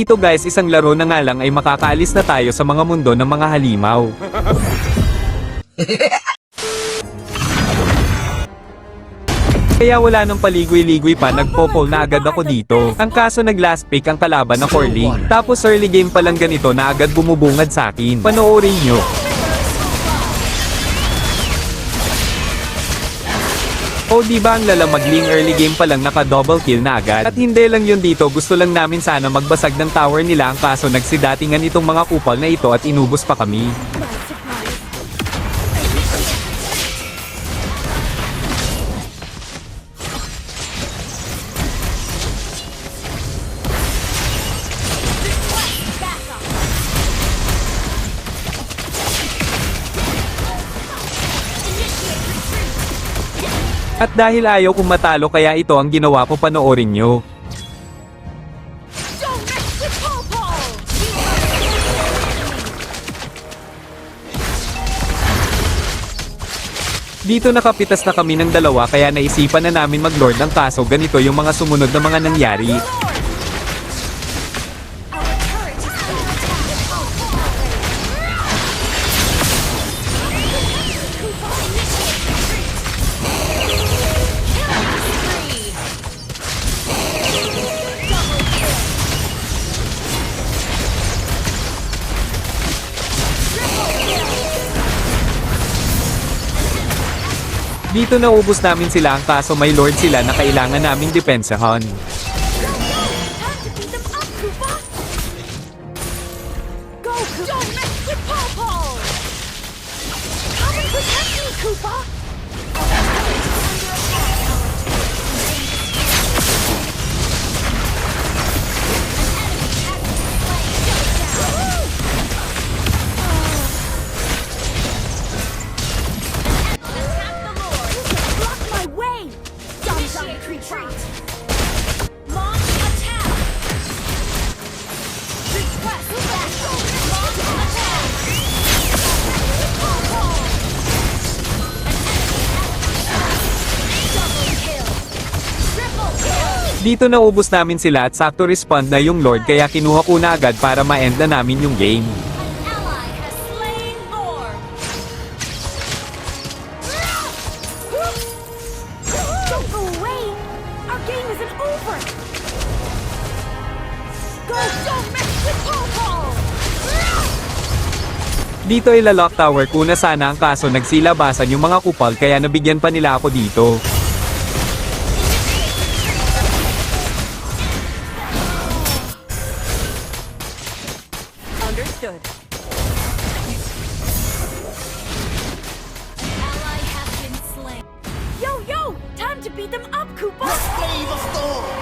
dito guys, isang laro na nga lang ay makakaalis na tayo sa mga mundo ng mga halimaw. Kaya wala nang paligoy-ligoy pa, nagpo-fall na agad ako dito. Ang kaso nag-last pick ang kalaban na Corling. Tapos early game pa lang ganito na agad bumubungad sa akin. Panoorin nyo. O diba ang lalamagling, early game pa lang naka-double kill na agad. At hindi lang yun dito, gusto lang namin sana magbasag ng tower nila, ang kaso nagsidatingan itong mga kupal na ito at inubos pa kami. At dahil ayaw kong matalo kaya ito ang ginawa ko, panoorin nyo. Dito nakapitas na kami ng dalawa kaya naisipan na namin mag-lord, ang kaso ganito yung mga sumunod na mga nangyari. Dito naubos namin sila, ang kaso may lord sila na kailangan naming depensahan. Dito naubos namin sila at sakto respond na yung lord kaya kinuha ko na agad para ma-end na namin yung game. Dito ay lock tower ko na sana, ang kaso nagsilabasan yung mga kupal kaya nabigyan pa nila ako dito. Understood. An ally has been slain. Yo, yo! Time to beat them up, Koopa! Brave of Thor!